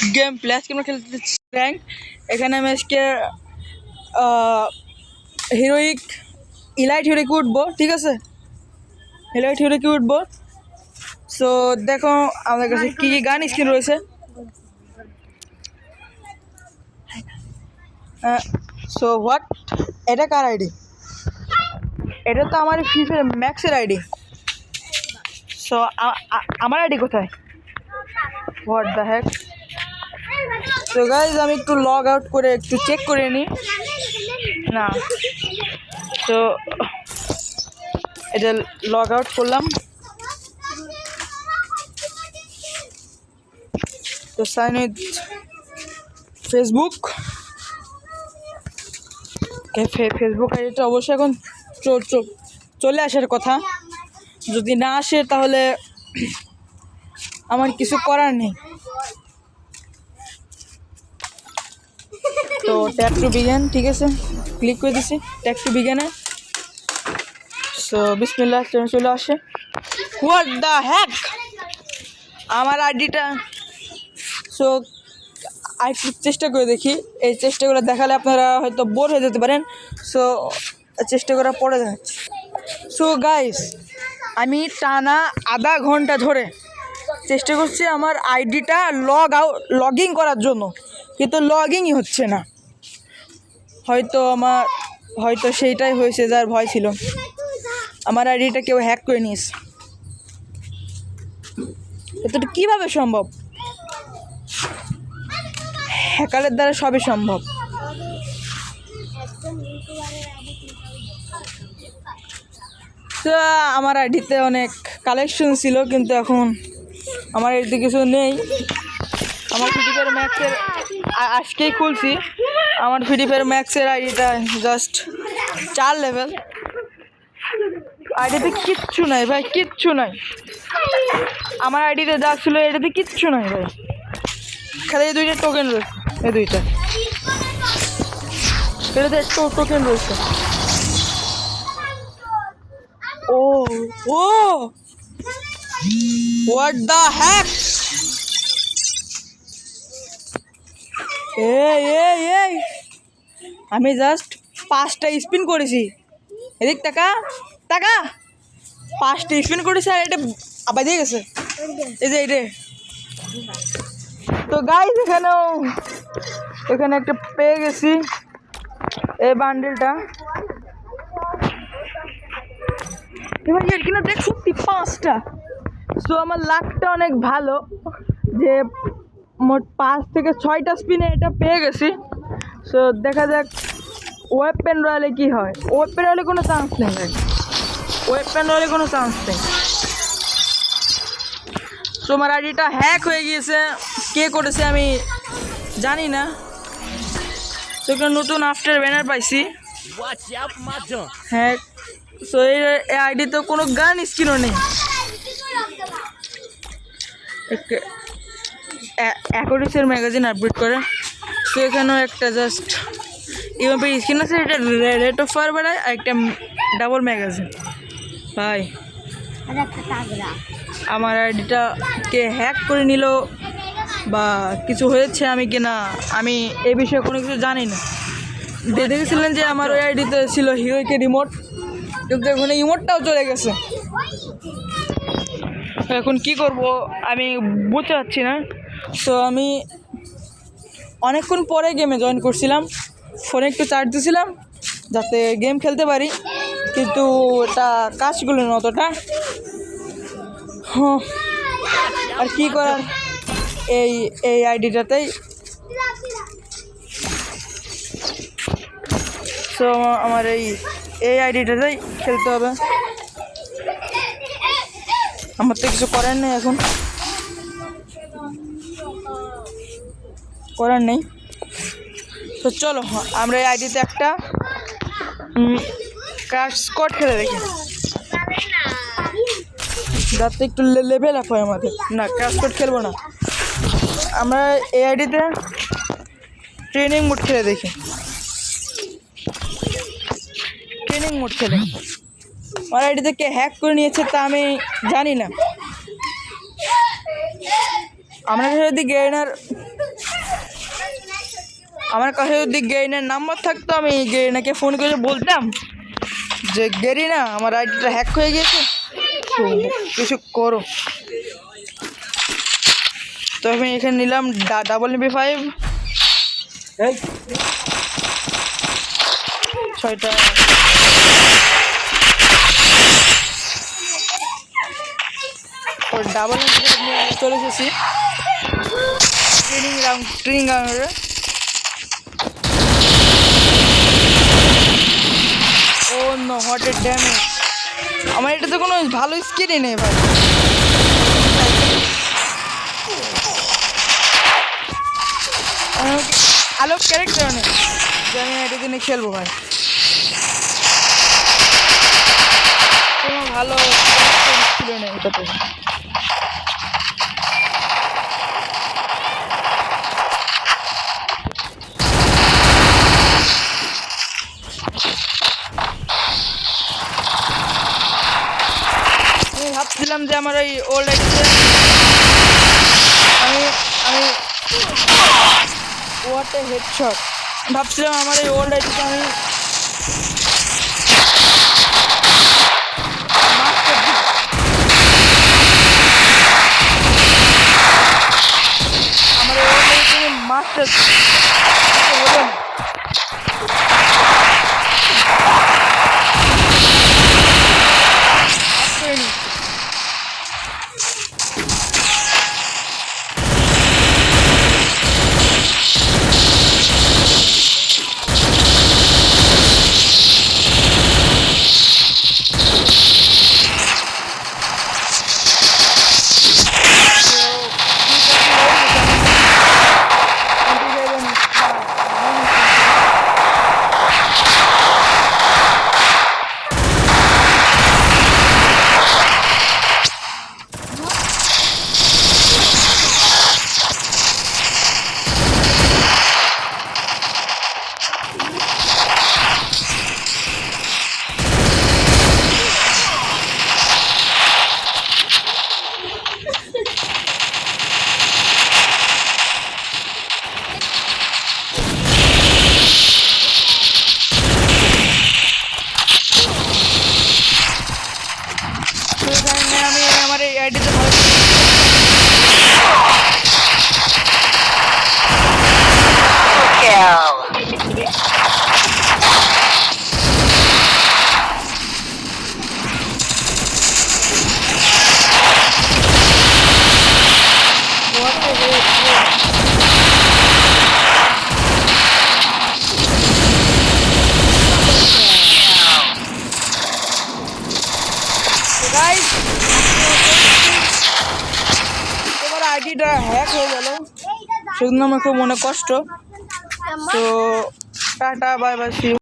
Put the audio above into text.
Game play आज के আমরা খেলতে র‍্যাঙ্ক। এখানে আমি আজকে হিরোইক ইলাইট হিরোইক উঠবো, ঠিক আছে? ইলাইট হিরোইক উঠবো। সো দেখো আমাদের কাছে কী কী গান স্কিন রয়েছে। সো হোয়াট, এটা কার আইডি? এটা তো আমার ফ্রি ফায়ার ম্যাক্সের আইডি। সো আমার আইডি কোথায়? What the heck. তো গাইজ আমি একটু লগ আউট করে একটু চেক করে নিই না। তো এটা লগ আউট করলাম। তো সাইন উইথ ফেসবুক। ফেসবুক আইডিটা অবশ্যই এখন চলে আসার কথা। যদি না আসে তাহলে আমার কিছু করার নেই। তো ট্যাপ টু বিগিন, ঠিক আছে, ক্লিক করে দিছি ট্যাপ টু বিগিনে। সো বিসমিল্লাহ চলে আসে। হোয়াট দ্য হ্যাক, আমার আইডিটা। সো আরেকটু চেষ্টা করে দেখি। এই চেষ্টাগুলো দেখালে আপনারা হয়তো বোর হয়ে যেতে পারেন। সো চেষ্টা করার পরে দেখাচ্ছি। সো গাইস আমি টানা আধা ঘন্টা ধরে চেষ্টা করছি আমার আইডিটা লগ ইন করার জন্য, কিন্তু লগইনই হচ্ছে না। হয়তো সেইটাই হয়েছে যার ভয় ছিল। আমার আইডিটা কেউ হ্যাক করে নিয়েছে। এটা কীভাবে সম্ভব? হ্যাকারের দ্বারা সবই সম্ভব। তো আমার আইডিতে অনেক কালেকশন ছিল, কিন্তু এখন আমার আইডিতে কিছু নেই। আমার ফ্রি ফায়ার ম্যাক্সের আজকেই খুলছি। আমার ফ্রি ফায়ার ম্যাক্সের আইডিটা জাস্ট 4 লেভেল। আইডিতে কিচ্ছু নাই ভাই, কিচ্ছু নাই। আমার আইডিতে যা ছিল এটাতে কিচ্ছু নাই ভাই। খালি এই 2টা টোকেন রয়েছে, এই 2টা, এটাতে টোকেন রয়েছে। ও হোয়াট দ্য হ্যাক। এই আমি জাস্ট 5টা স্পিন করেছি। এদিক টাকা 5টা স্পিন করেছি আর এটা আবার দিয়ে গেছে। এই যে এইটা। তো গাইজ এখানে একটা পেয়ে গেছি এই বান্ডেলটা। এবার এর কিনা দেখ সত্যি 5টা। সো আমার লাকটা অনেক ভালো যে মোট 5 থেকে 6টা স্পিনে এটা পেয়ে গেছি। সো দেখা যাক ওয়েপেন রয়্যালে কী হয়। ওয়েপেন রয়্যালে কোনো চান্স নেই ভাই, ওয়েপেন রয়্যালে কোনো চান্স নেই। সো আমার আইডিটা হ্যাক হয়ে গিয়েছে। কে করেছে আমি জানি না। তো এখানে নতুন আফটার ব্যানার পাইছি হ্যাক। সো এই আইডিতে কোনো গান স্কিনও নেই। অ্যাকোডিসের ম্যাগাজিন আপডেট করে। তো এখানেও একটা জাস্ট ইউএমপি স্কিন আছে, এটা রেট অফ ফায়ার বাড়ায়, আর একটা ডাবল ম্যাগাজিন। ভাই আমার আইডিটা কে হ্যাক করে নিল বা কিছু হয়েছে আমি কিনা, আমি এই বিষয়ে কোনো কিছু জানি না। দেখেছিলেন যে আমার ওই আইডিতে ছিল হিরোইকের রিমোট, কিন্তু এখন ইমোটটাও চলে গেছে। এখন কি করব আমি বুঝতে পারছি না। তো আমি অনেকক্ষণ পরে গেমে জয়েন করছিলাম, ফোনে একটু চার্জ দিয়েছিলাম যাতে গেম খেলতে পারি, কিন্তু এটা কাজগুলো না অতটা। আর কি করার, এই আইডিটাতেই। সো আমার এই আইডিটাতেই খেলতে হবে। আমার তো কিছু করার নেই, এখন করার নেই। তো চলো আমরা এই আইডিতে একটা ক্র্যাশ স্কোয়াড খেলে দেখি, যাতে একটু লেভেল আপ হয় আমাদের। না, ক্র্যাশ স্কোয়াড খেলবো না, আমরা এই আইডিতে ট্রেনিং মোড খেলে দেখি। ট্রেনিং মোড খেলে আমার আইডিতে কে হ্যাক করে নিয়েছে তা আমি জানি না। আমার কাছে যদি গেরিনার নাম্বার থাকতো আমি গেরিনাকে ফোন করে বলতাম যে গেরিনা আমার আইডিটা হ্যাক হয়ে গেছে, কিছু করো। তো আমি এখানে নিলাম MP5 6টা। MP5 নিয়ে চলে এসেছি ট্রেনিং গ্রাউন্ডে। ও নো, হোয়াট এ ড্যামেজ! আমার এটাতে কোনো ভালো স্কিনই নেই ভাই। ভালো ক্যারেক্টার নেই যে আমি এটা দিনে খেলবো ভাই। কোনো ভালো ছিল না এটাতে। আমি ভাবছিলাম যে আমার ওই ওল্ড আইডিতে আমি হোয়াট এ হেডশট, ভাবছিলাম আমার এই ওল্ড আইডিতে আমি মাস্টার হলো না। আমি আমার এই আইডিতে তোমার আইডিটা হ্যাক হয়ে গেল, সেজন্য আমার খুব মনে কষ্ট। তো টাটা, বাই বাই।